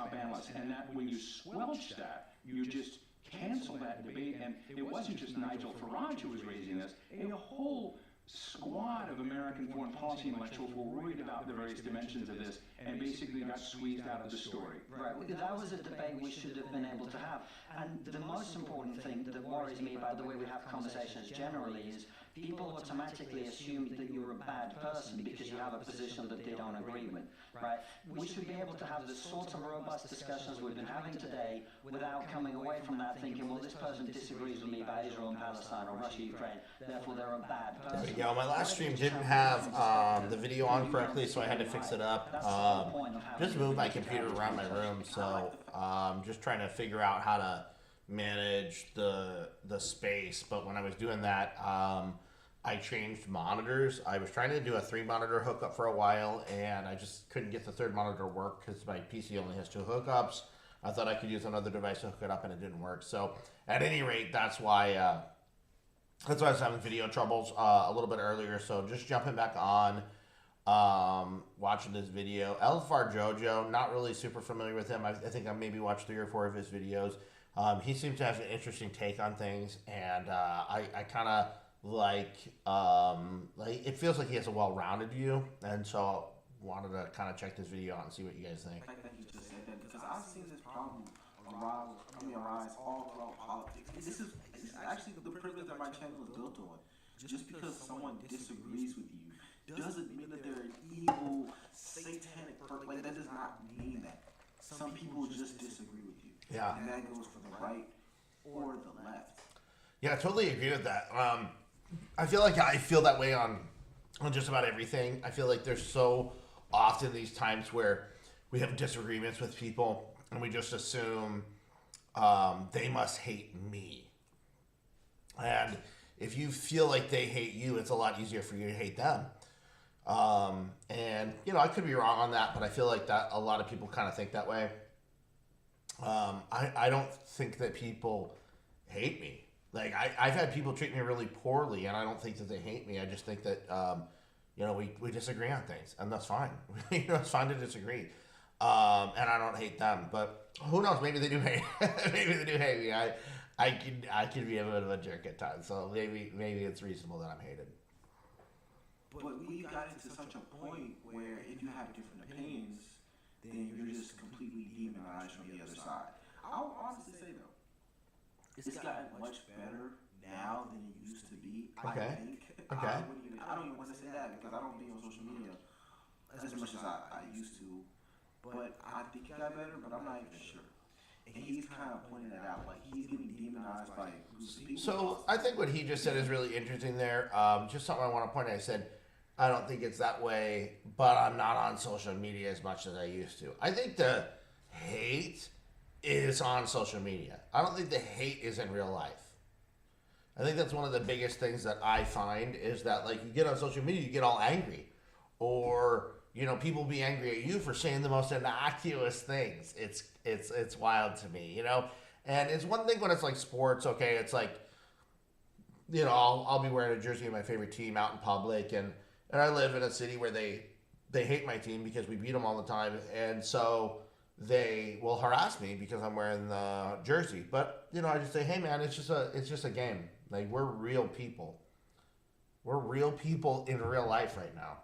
top analysts, and that when you squelch that, you just cancel that debate. And it wasn't just Nigel Farage who was raising this. A whole squad of American foreign policy intellectuals were worried about the various dimensions of this and basically got squeezed out of the story. Right, well, that was a debate we should have been able to have. And the most important thing that worries me about the way we have conversations generally is people automatically assume that you're a bad person because you have a position that they don't agree with, right? We should be able to have the sorts of robust discussions we've been having today without coming away from that thinking, well, this person disagrees with me about Israel and Palestine or Russia, Ukraine, therefore they're a bad person. Yeah, my last stream didn't have the video on correctly, so I had to fix it up. Just moved my computer around my room, so just trying to figure out how to manage the space. But when I was doing that, I changed monitors. I was trying to do a 3-monitor hookup for a while, and I just couldn't get the 3rd monitor to work because my PC only has 2 hookups. I thought I could use another device to hook it up, and it didn't work. So at any rate, that's why I was having video troubles a little bit earlier. So just jumping back on, watching this video. Elfar Jojo, not really super familiar with him. I think I maybe watched 3 or 4 of his videos. He seems to have an interesting take on things, and I kind of like it feels like he has a well-rounded view, and so wanted to kind of check this video out and see what you guys think. I like that you just said that because I've seen this problem arise all throughout politics. This is actually the privilege that my channel was built on. Just because someone disagrees with you doesn't mean that they're an evil, satanic person. Like, that does not mean that. Some people just disagree with you. Yeah. And that goes for the right or the left. Yeah, I totally agree with that. I feel like I feel that way on just about everything. I feel like there's so often these times where we have disagreements with people and we just assume they must hate me. And if you feel like they hate you, it's a lot easier for you to hate them. And, you know, I could be wrong on that, but I feel like that a lot of people kind of think that way. I don't think that people hate me. Like, I've had people treat me really poorly, and I don't think that they hate me. I just think that, you know, we disagree on things, and that's fine. You know, it's fine to disagree. And I don't hate them, but who knows? Maybe they do hate. Maybe they do hate me. I could be a bit of a jerk at times, so maybe it's reasonable that I'm hated. But we got into such a point where if you have different opinions, then you're just completely demonized from the other side. I'll honestly say though, it's gotten much better now than it used to be. Okay. I think. Okay. I don't even want to say that because I don't be on social media as much as I used to. But I think it got better, but I'm not even sure. And he's kind of pointing it out, like he's getting demonized by groups of people. So I think what he just said is really interesting there. Just something I want to point out. I said, I don't think it's that way, but I'm not on social media as much as I used to. I think the hate is on social media. I don't think the hate is in real life. I think that's one of the biggest things that I find is that, like, you get on social media, you get all angry. Or, you know, people be angry at you for saying the most innocuous things. It's wild to me, you know? And it's one thing when it's like sports, okay, it's like, you know, I'll be wearing a jersey of my favorite team out in public, and I live in a city where they hate my team because we beat them all the time, and so they will harass me because I'm wearing the jersey. But, you know, I just say, hey man, it's just a game. Like, we're real people. We're real people in real life right now.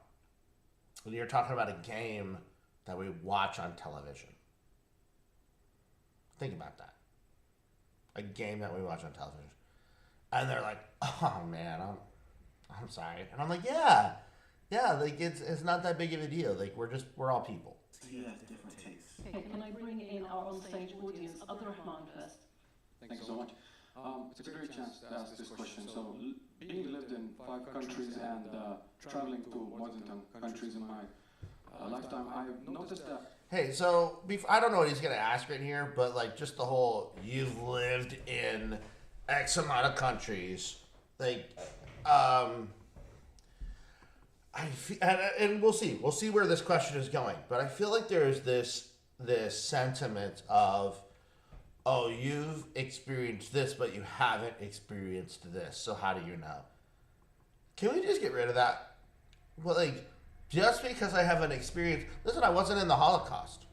And you're talking about a game that we watch on television. Think about that. A game that we watch on television. And they're like, oh man, I'm sorry. And I'm like, yeah, like it's not that big of a deal. Like, we're all people. He has different tastes. Okay, can I bring in our on-stage audience, Abdurrahman first? Thank you so much. It's a great chance to ask this question. So, being lived in 5 countries and traveling to more than 10 countries in my lifetime, I've noticed that. Hey, so I don't know what he's gonna ask right here, but like just the whole you've lived in X amount of countries, like, and we'll see where this question is going. But I feel like there's this sentiment of, oh, you've experienced this, but you haven't experienced this. So how do you know? Can we just get rid of that? Well, like, just because I haven't experienced... Listen, I wasn't in the Holocaust.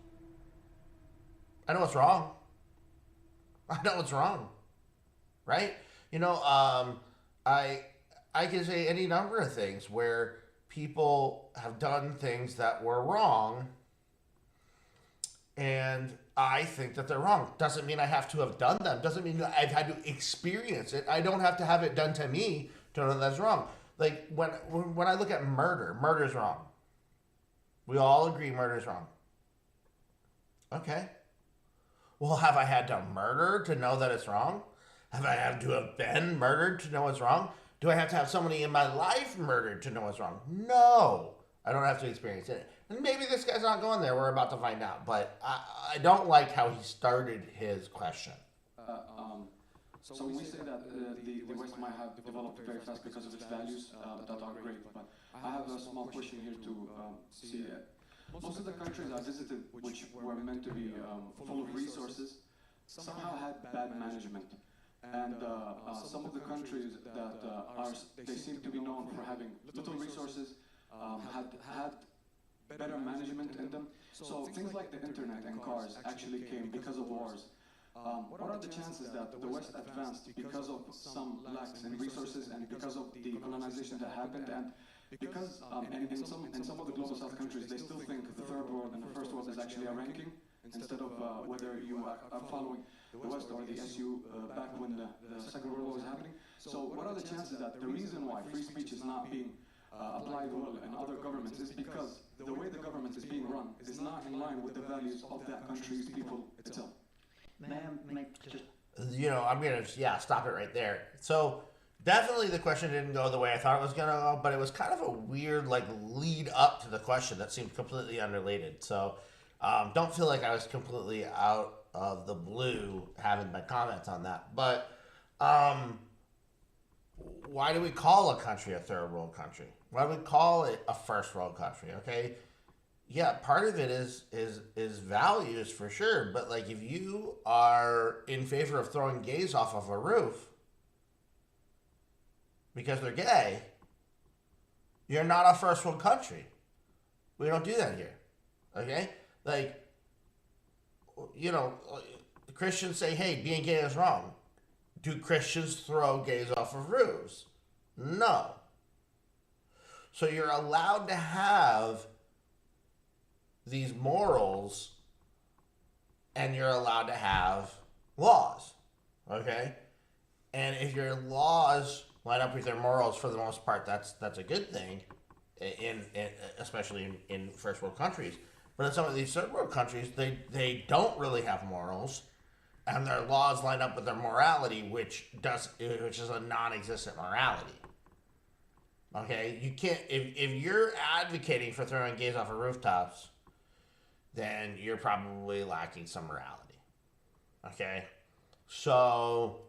I know what's wrong. I know what's wrong, right? You know, I can say any number of things where people have done things that were wrong, and I think that they're wrong. Doesn't mean I have to have done them. Doesn't mean that I've had to experience it. I don't have to have it done to me to know that's wrong. Like when I look at murder's wrong. We all agree murder's wrong. Okay. Well, have I had to murder to know that it's wrong? Have I had to have been murdered to know it's wrong? Do I have to have somebody in my life murdered to know it's wrong? No. I don't have to experience it. And maybe this guy's not going there. We're about to find out. But I don't like how he started his question. So when we say that the West might have developed very fast because of its values, that are great, but I have a small question here to see it. Most of the countries I visited, which were meant to be full of resources, somehow had bad management. And some of the countries that they seem to be known for having little resources, had better management in them. So things like the internet and cars actually came because of wars. What are the chances that the West advanced because of some lacks in resources and because of the colonization that happened, and because in some of the global South countries they still think the third world and the first world is actually a ranking instead of whether you are following the West or the SU back when the Second World War was happening. So what are the chances that the reason why free speech is not being applied well in other governments is because the way the government is being run is not in line with the values of that country's people itself? You know, I'm going to, stop it right there. So definitely the question didn't go the way I thought it was going to go, but it was kind of a weird, like, lead up to the question that seemed completely unrelated. So don't feel like I was completely out of the blue having my comments on that. But why do we call a country a third world country? Why do we call it a first world country? Okay. Yeah, part of it is values for sure, but like if you are in favor of throwing gays off of a roof because they're gay, you're not a first world country. We don't do that here. Okay? Like, you know, Christians say, hey, being gay is wrong. Do Christians throw gays off of roofs? No. So you're allowed to have these morals and you're allowed to have laws. Okay? And if your laws line up with your morals, for the most part, that's a good thing, especially in first world countries. But in some of these third world countries, they don't really have morals, and their laws line up with their morality, which is a non-existent morality. Okay, you can't if you're advocating for throwing gays off of rooftops, then you're probably lacking some morality. Okay, so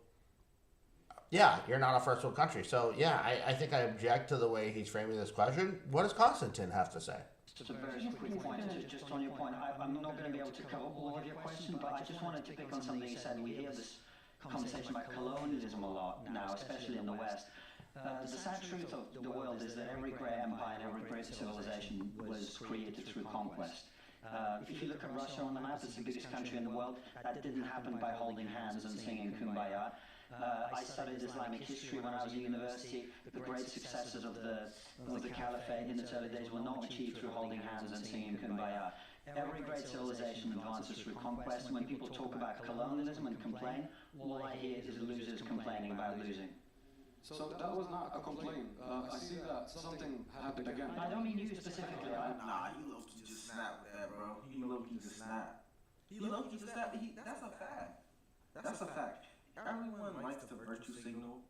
yeah, you're not a first world country. So yeah, I think I object to the way he's framing this question. What does Constantine have to say? Just a very quick point, just on your point. I'm not going to be able to cover all of your question, but I just wanted to pick on something you said. We hear this conversation about colonialism a lot now, especially in the West. The sad truth of the world is that every great empire and every great civilization was created through conquest. If you look at Russia on the map, it's the biggest country in the world. That didn't happen by holding hands and singing Kumbaya. I studied Islamic history when I was at university. The great successes of the caliphate in its early days were not achieved through holding hands and singing Kumbaya. Every great civilization advances through conquest. When people talk about colonialism and complain, all I hear is losers complaining about losing. So that was not a complaint. I see that something happened again. I don't mean you specifically. Nah, you low-key just snapped with that, bro. You low-key just snapped. He low-key just snapped. That's a fact. That's a fact. Everyone likes the virtue signal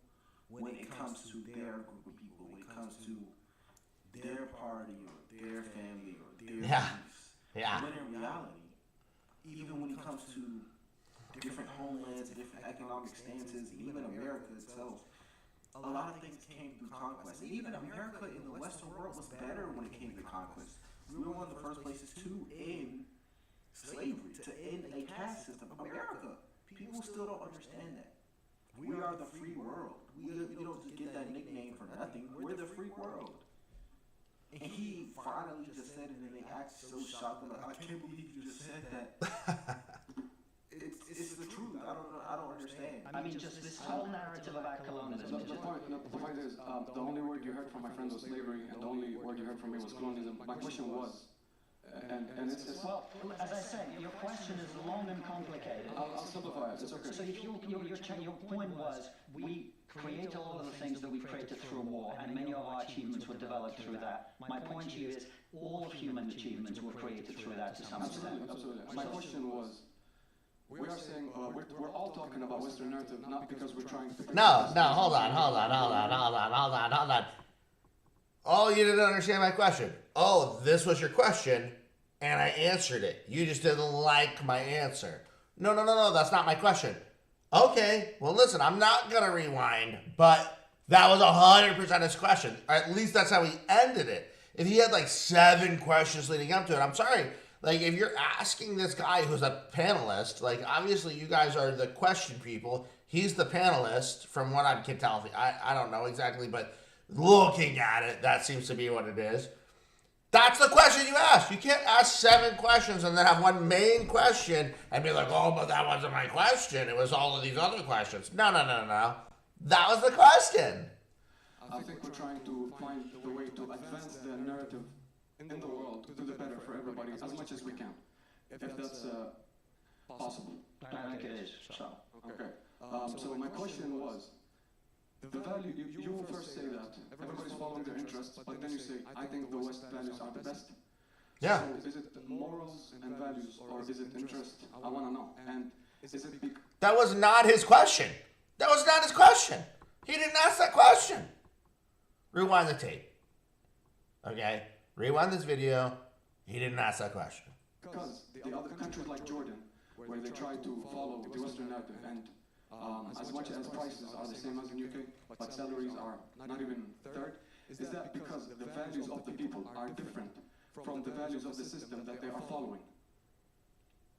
when it comes to their group of people, when it comes to their party or their family or their beliefs. Yeah. But in reality, even when it comes to different homelands, different economic stances, even America itself, a lot of things came through conquest. And even America in the Western world was better when it came to conquest. We were one of the first places to end slavery, to end a caste system. America. People still don't understand that. We are the free world. We don't just get that nickname for nothing. We're the free world. And he finally just said it, and they act so shocked. Like, I can't believe you just said that. narrative about colonialism. The point is, the only word you heard from my friends was slavery, and the only word you heard from me was colonialism. My question was, and it's Well, as I said, your question is long and complicated. I'll simplify it. It's okay. So if your point was, we create a lot of the things that we've created through war, and many of our achievements were developed through that. My point to you is, all of human achievements were created through that to some extent. Absolutely. My question was, we are saying, we're all talking about Western narrative, not because we're trying to... No, hold on. Oh, you didn't understand my question. Oh, this was your question, and I answered it. You just didn't like my answer. No, that's not my question. Okay, well listen, I'm not gonna rewind, but that was 100% his question. Or at least that's how he ended it. If he had like 7 questions leading up to it, I'm sorry. Like, if you're asking this guy who's a panelist, like, obviously you guys are the question people. He's the panelist, from what I can tell. I don't know exactly, but looking at it, that seems to be what it is. That's the question you asked. You can't ask 7 questions and then have one main question and be like, oh, but that wasn't my question. It was all of these other questions. No. That was the question. I think we're trying to find the way to advance the narrative in the world to do the better for everybody as much as we can, if that's possible. I think it is. So. Okay. So my question was, the value, you will first say that everybody's following their interests, but then you say, I think the West values are the best. Yeah. So is it morals and values, or is it interest? I want to know. And is it That was not his question. That was not his question. He didn't ask that question. Rewind the tape. Okay? Rewind this video. He didn't ask that question. Because the other countries like Jordan, where they try to follow the Western narrative, and as much as prices are the same as in UK, but salaries are not even third, is that because the values of the people are different from the values of the system that they are following?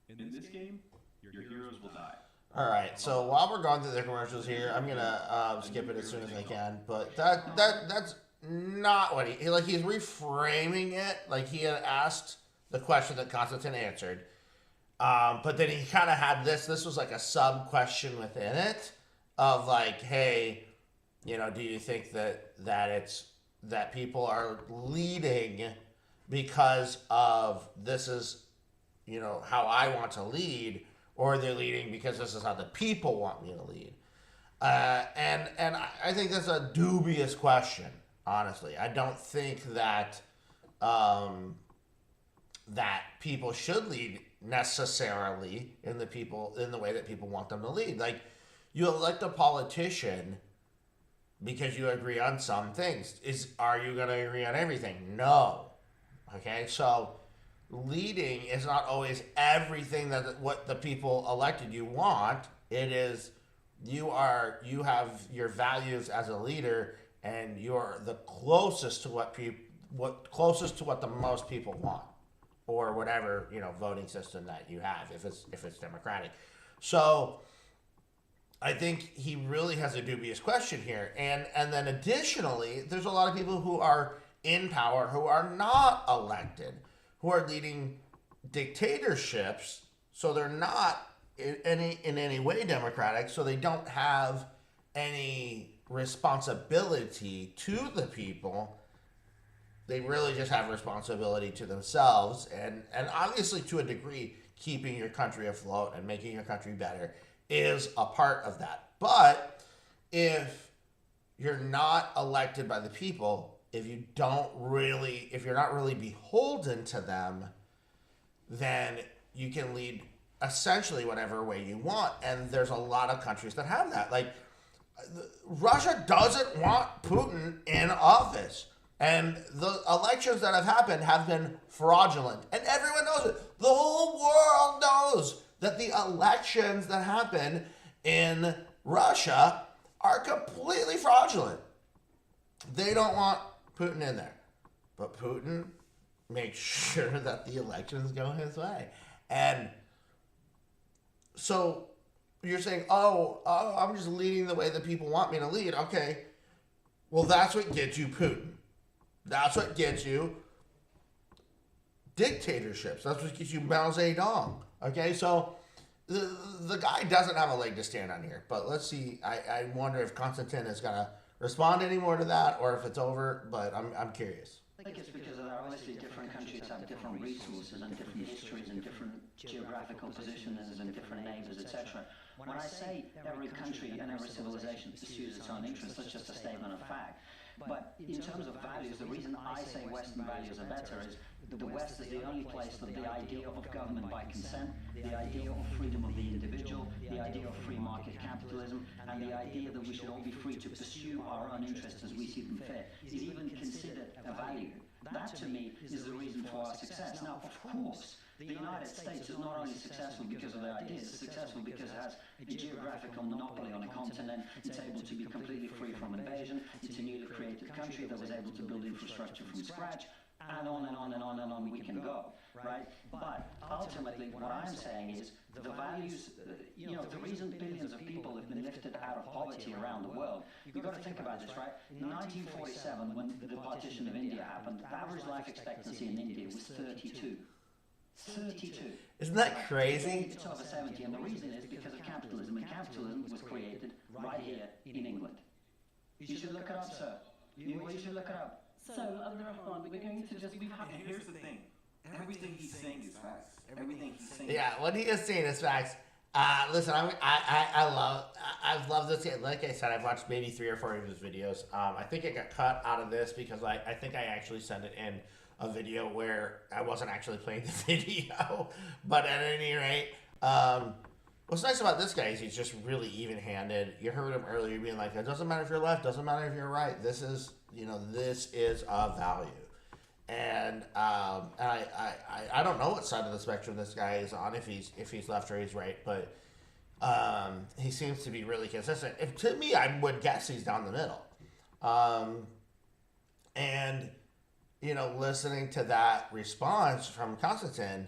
In this game, your heroes will die. All right. So while we're going through the commercials here, I'm gonna skip it as soon as I can. But that's not what he's reframing it. Like, he had asked the question that Konstantin answered. But then he kind of had this was like a sub question within it of like, hey, do you think that people are leading because of this is, how I want to lead, or they're leading because this is how the people want me to lead? And I think that's a dubious question, honestly. I don't think that that people should lead necessarily in the way that people want them to lead. Like, you elect a politician because you agree on some things. Are you going to agree on everything? No. Okay, so leading is not always everything that what the people elected you want. It is you have your values as a leader, and you're the closest to what the most people want, or whatever voting system that you have, if it's democratic. So I think he really has a dubious question here, and then additionally, there's a lot of people who are in power who are not elected, who are leading dictatorships, so they're not in any way democratic, so they don't have any responsibility to the people. They really just have responsibility to themselves, and obviously, to a degree, keeping your country afloat and making your country better is a part of that. But if you're not elected by the people, if you're not really beholden to them, then you can lead essentially whatever way you want. And there's a lot of countries that have that. Like, Russia doesn't want Putin in office. And the elections that have happened have been fraudulent. And everyone knows it. The whole world knows that the elections that happen in Russia are completely fraudulent. They don't want Putin in there. But Putin makes sure that the elections go his way. And so you're saying, oh, I'm just leading the way the people want me to lead. Okay, well, that's what gets you Putin. That's what gets you dictatorships. That's what gets you Mao Zedong. Okay, so the guy doesn't have a leg to stand on here. But let's see. I wonder if Constantine is gonna respond anymore to that, or if it's over. But I'm curious. I think it's because there are obviously different countries have different resources and different histories and different geographical positions and different neighbours, etc. When I say every country and every civilization pursues its own interests, that's just a statement of fact. But in terms of values, the reason I say Western values are better is the West is the only place that the idea of government by consent, the idea of freedom of the individual, the idea of free market capitalism, and the idea that we should all be free to pursue our own interests as we see them fit, is even considered a value. That, to me, is the reason for our success. Now, of course, the United States is not only successful because of their ideas, it's successful because it has a geographical monopoly on a continent, it's able to be completely free from invasion, it's a newly created country that was able to build infrastructure from scratch, and on and on and on and on we can go, right? But ultimately, what I'm saying is the values, the reason billions of people have been lifted out of poverty around the world, you've got to think about this, right? In 1947, when the partition of India happened, the average life expectancy in India was 32. 32. Isn't that crazy? It's over 70, and the reason is because of capitalism, and capitalism was created right here in England. You should look it up, sir. You should look it up. So, Abdurrahman, we're going to just, we've had... And here's the thing. Everything he's saying is facts. Everything he's saying. Yeah, what he is saying is facts. Listen, I've loved this. Like I said, I've watched maybe 3 or 4 of his videos. I think it got cut out of this because I think I actually sent it in a video where I wasn't actually playing the video. But at any rate, what's nice about this guy is he's just really even-handed. You heard him earlier being like, it doesn't matter if you're left, doesn't matter if you're right. This is a value. And I don't know what side of the spectrum this guy is on, if he's left or he's right, but he seems to be really consistent. To me, I would guess he's down the middle. And listening to that response from Constantine,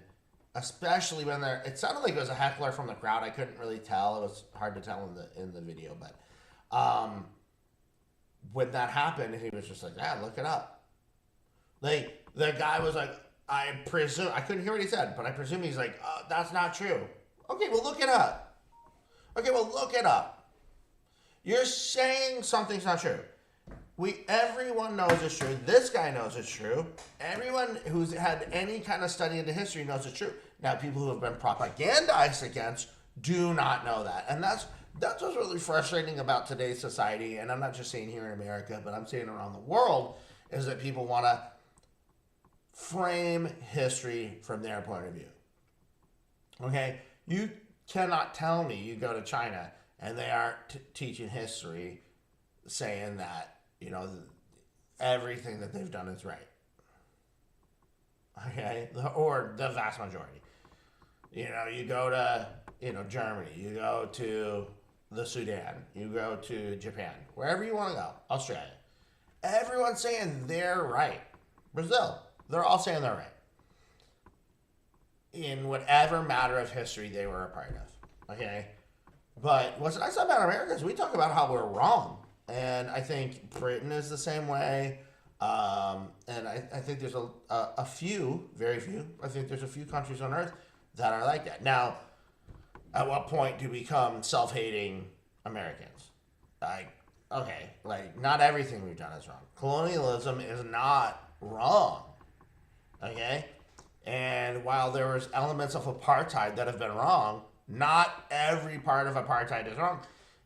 especially when it sounded like it was a heckler from the crowd. I couldn't really tell. It was hard to tell in the video, but when that happened, he was just like, look it up. Like, the guy was like, I presume, I couldn't hear what he said, but I presume he's like, that's not true. Okay, well, look it up. You're saying something's not true. Everyone knows it's true. This guy knows it's true. Everyone who's had any kind of study into history knows it's true. Now, people who have been propagandized against do not know that. And that's what's really frustrating about today's society. And I'm not just saying here in America, but I'm saying around the world, is that people want to frame history from their point of view. Okay? You cannot tell me you go to China and they aren't teaching history saying that everything that they've done is right. Okay? Or the vast majority. You go to, Germany, you go to the Sudan, you go to Japan, wherever you want to go, Australia. Everyone's saying they're right. Brazil, they're all saying they're right. In whatever matter of history they were a part of. Okay? But what's nice about America is we talk about how we're wrong. And I think Britain is the same way. And I think there's a few, very few, I think there's a few countries on earth that are like that. Now, at what point do we become self-hating Americans? Not everything we've done is wrong. Colonialism is not wrong. Okay? And while there was elements of apartheid that have been wrong, not every part of apartheid is wrong.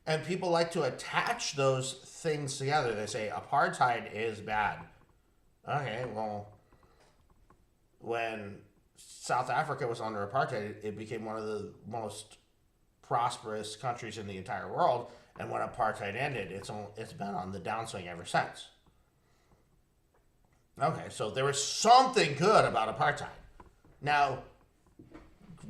And people like to attach those things together. They say apartheid is bad. Okay, well, when South Africa was under apartheid, it became one of the most prosperous countries in the entire world. And when apartheid ended, it's been on the downswing ever since. Okay, so there was something good about apartheid. Now,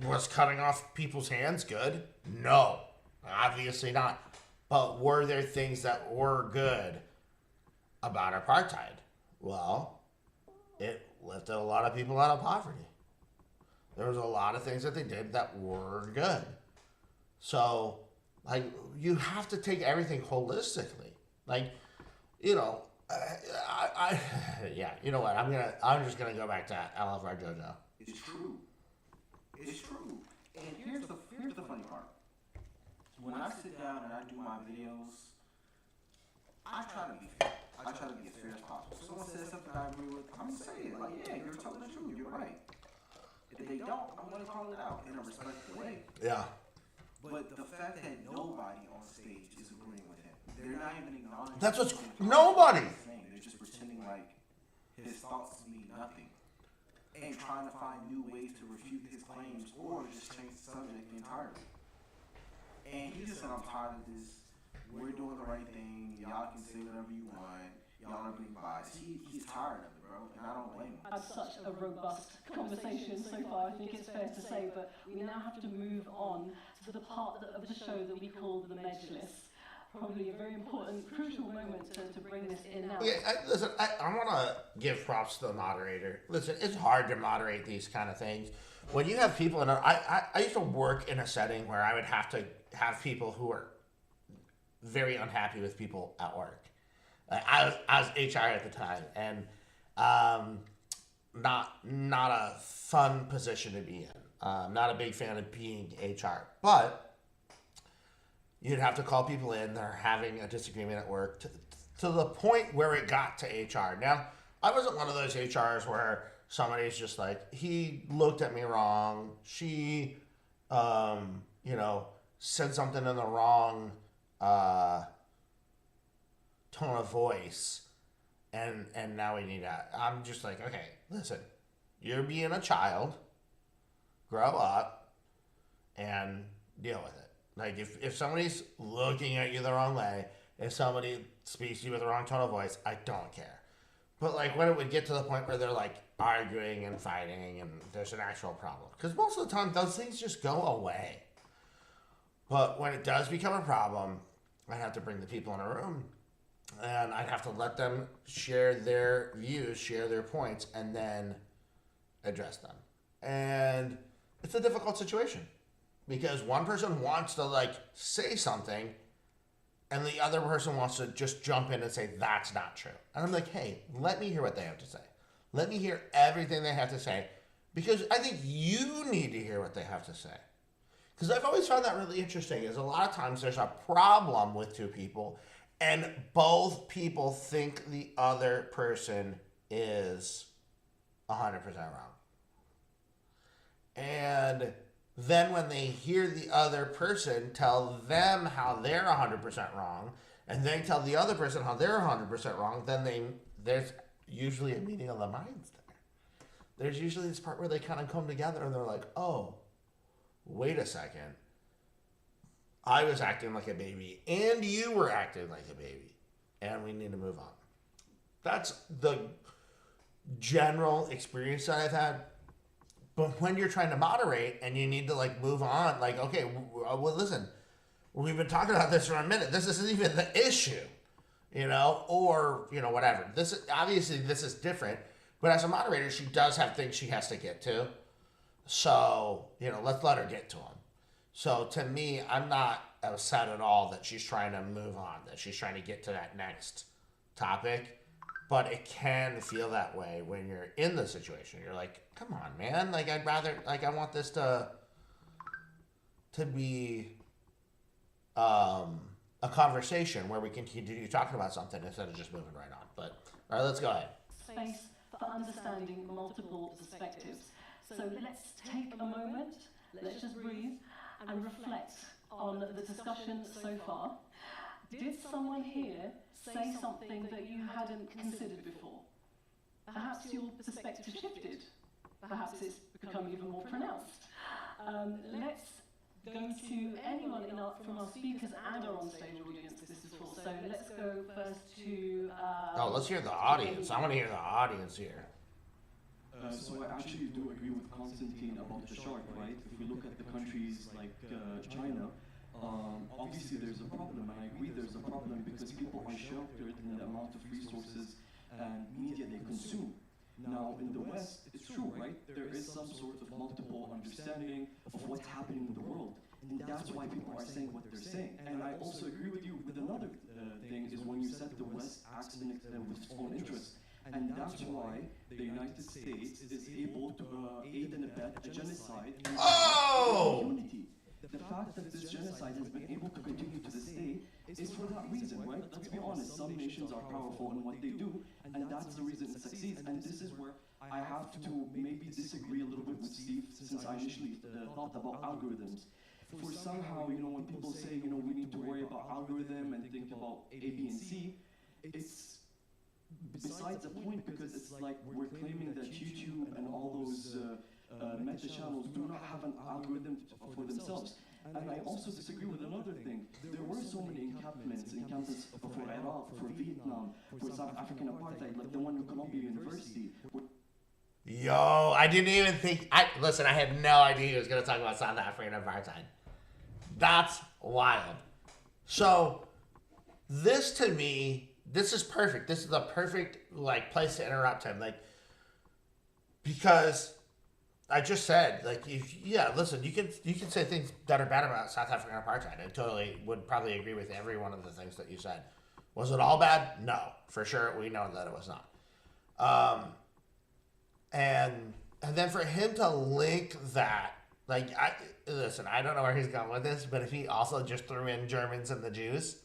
was cutting off people's hands good? No. Obviously not. But were there things that were good about apartheid? Well, it lifted a lot of people out of poverty. There was a lot of things that they did that were good. So, you have to take everything holistically. You know what? I'm just gonna go back to I Love Our JoJo. It's true. It's true. And here's the funny I sit down and I do my videos, I try to be fair. I try to be as fair as possible. If someone says something I agree with, I'm gonna say it. Like, yeah, you're telling the truth. You're right. If they don't, I'm gonna call it out in a respectful way. Yeah. But the fact that nobody on stage is agreeing with him, they're not even acknowledging. That's what's what nobody. he's saying. They're just pretending like his thoughts mean nothing, and trying to find new ways to refute his claims or just change the subject entirely. And he just said, "I'm tired of this. We're doing the right thing. Y'all can say whatever you want. Y'all are being biased." He's tired of it, bro, and I don't blame him. Had such a robust conversation so far, I think it's fair to say, but we now have to move on to the part of the show that we call the Majlis. Probably a very important, crucial moment to bring this in now. Yeah, listen, I want to give props to the moderator. Listen, it's hard to moderate these kind of things. When you have people I used to work in a setting where I would have to have people who are very unhappy with people at work. I was HR at the time, and not a fun position to be in. Not a big fan of being HR, but you'd have to call people in. They're having a disagreement at work to the point where it got to HR. Now, I wasn't one of those HRs where somebody's just like, he looked at me wrong. She, said something in the wrong tone of voice, and now we need that. I'm just like, okay, listen, you're being a child. Grow up and deal with it. Like, if somebody's looking at you the wrong way, if somebody speaks to you with the wrong tone of voice, I don't care. But, like, when it would get to the point where they're, like, arguing and fighting and there's an actual problem. Because most of the time, those things just go away. But when it does become a problem, I'd have to bring the people in a room. And I'd have to let them share their views, share their points, and then address them. And it's a difficult situation. Because one person wants to, like, say something, and the other person wants to just jump in and say, that's not true. And I'm like, hey, let me hear what they have to say. Let me hear everything they have to say, because I think you need to hear what they have to say. Because I've always found that really interesting, is a lot of times there's a problem with two people, and both people think the other person is 100% wrong. And then when they hear the other person tell them how they're 100% wrong, and they tell the other person how they're 100% wrong, then there's usually a meeting of the minds there. There's usually this part where they kind of come together and they're like, oh, wait a second. I was acting like a baby, and you were acting like a baby, and we need to move on. That's the general experience that I've had. But when you're trying to moderate and you need to, like, move on, like, okay, well, listen, we've been talking about this for a minute. This isn't even the issue, or, whatever. Obviously this is different, but as a moderator, she does have things she has to get to. So, let's let her get to them. So to me, I'm not upset at all that she's trying to move on, that she's trying to get to that next topic. But it can feel that way when you're in the situation. You're like, come on, man. Like, I want this to be a conversation where we can continue talking about something instead of just moving right on. But, all right, let's go ahead. Space for understanding multiple perspectives. So let's take a moment, let's just breathe and reflect on the discussion so far. Did someone here say something that you hadn't considered before? Perhaps your perspective shifted. Perhaps it's become even more pronounced. Let's go to anyone from our speakers and our on-stage audience this is for. So let's go first to... let's hear the audience. I want to hear the audience here. So I actually do agree with Constantine about the shark, right? If we look at the countries like China, obviously there's a problem, and I agree there's a problem because people are sheltered in the amount of resources and media they consume. Now, in the West, it's true, right? There is some sort of multiple understanding of what's happening in the world, and that's why people are saying what they're saying. And I also agree with you with another thing, is when you said the West acts with its own interests. And that's why the United States is able to aid and abet a genocide and unity. The fact fact that this genocide has been able to continue to this day is for that reason, right? Let's be honest, some nations are powerful in what they do, and that's the reason it succeeds. And this is where I have to maybe disagree a little bit with Steve, since I initially thought about algorithms. For somehow, when people say, we need to worry about algorithm and think about A, B, and C, it's besides the point, because it's like we're claiming that YouTube and all those meta channels do not have an algorithm for themselves. And I also disagree with another thing. There were so many encampments for Iraq, for Vietnam, for South African apartheid, like the one in Columbia University. Yo, I didn't even think. Listen, I had no idea he was going to talk about South African apartheid. That's wild. So, this to me, this is perfect. This is the perfect place to interrupt him, because I just said, listen, you can say things that are bad about South African apartheid. I totally would probably agree with every one of the things that you said. Was it all bad? No, for sure. We know that it was not. And then for him to link that, listen, I don't know where he's going with this, but if he also just threw in Germans and the Jews,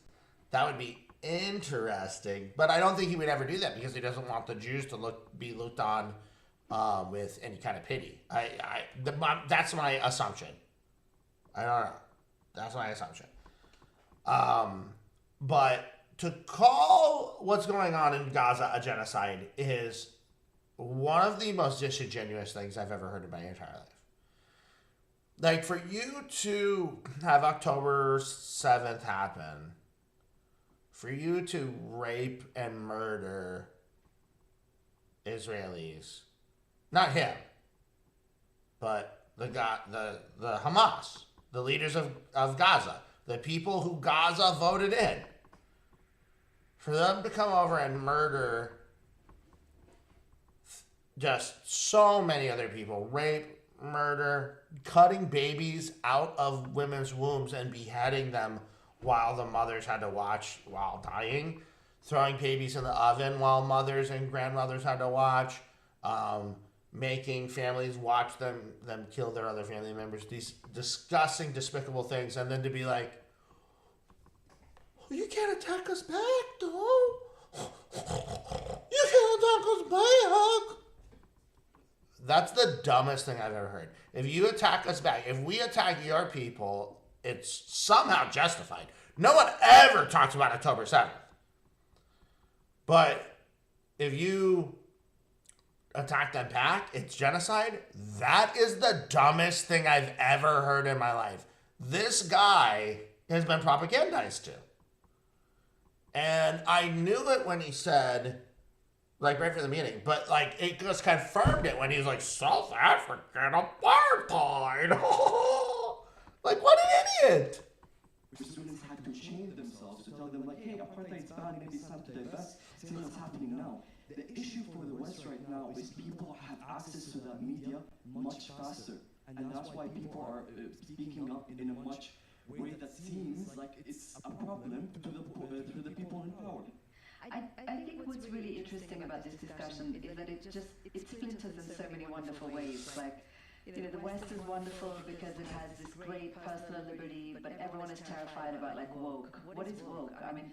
that would be interesting. But I don't think he would ever do that, because he doesn't want the Jews to be looked on with any kind of pity. That's my assumption. I don't know. That's my assumption. But to call what's going on in Gaza a genocide is one of the most disingenuous things I've ever heard in my entire life. For you to have October 7th happen, for you to rape and murder Israelis, not him, but the Hamas, the leaders of Gaza, the people who Gaza voted in, for them to come over and murder just so many other people, rape, murder, cutting babies out of women's wombs and beheading them while the mothers had to watch while dying, throwing babies in the oven while mothers and grandmothers had to watch, making families watch them kill their other family members, these disgusting, despicable things, and then to be like, you can't attack us back, though. You can't attack us back. That's the dumbest thing I've ever heard. If you attack us back, if we attack your people, it's somehow justified. No one ever talks about October 7th. But if you attack them back, it's genocide. That is the dumbest thing I've ever heard in my life. This guy has been propagandized to. And I knew it when he said, right from the beginning, but it just confirmed it when he was like, South African apartheid. What an idiot. Students had to change themselves to tell them, hey, apartheid's bad, maybe it's time to divest. See what's happening now. The issue for the West right now is people have access to that media much faster. And that's why people are speaking up in a much way that seems like it's a problem to the people in power. I think what's really interesting about this discussion is that it splinters in so many wonderful ways. The West is wonderful because it has this great personal liberty, but everyone is terrified about woke. What is woke? I mean,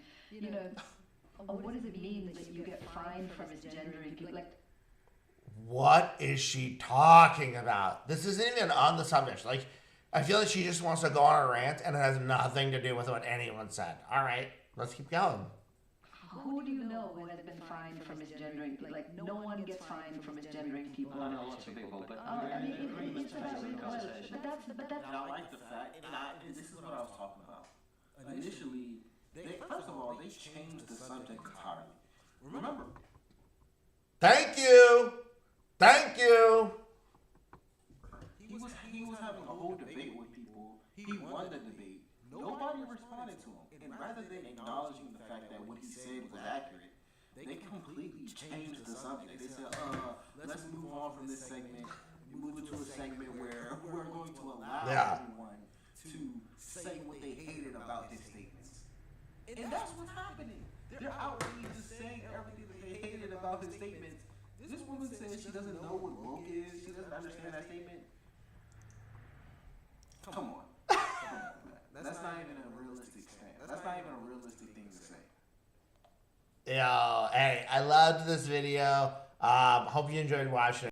what does it mean that you get fined for misgendering people? What is she talking about? This isn't even on the subject. I feel like she just wants to go on a rant and it has nothing to do with what anyone said. All right, let's keep going. Who do you know who has been fined for misgendering? No one gets fined for misgendering people. I know lots of people, but it's about conversation. But that's. And I like the fact, and this is what I was talking about. Initially, first of all, they changed the subject entirely. Remember? Thank you. He was having a whole debate with people. He won the debate. Nobody responded to him. And rather than acknowledging the fact that what he said was accurate, they completely changed the subject. They said, let's move on from this segment. Move into a segment where we're going to allow everyone to say what they hated about his statements. And that's what's happening. They're outraged saying everything that they hated about his statements. This woman says she doesn't know what woke is. She doesn't understand that statement. Come on. even a realistic thing. That's not even a realistic thing to say. Yo, hey, I loved this video. Hope you enjoyed watching it.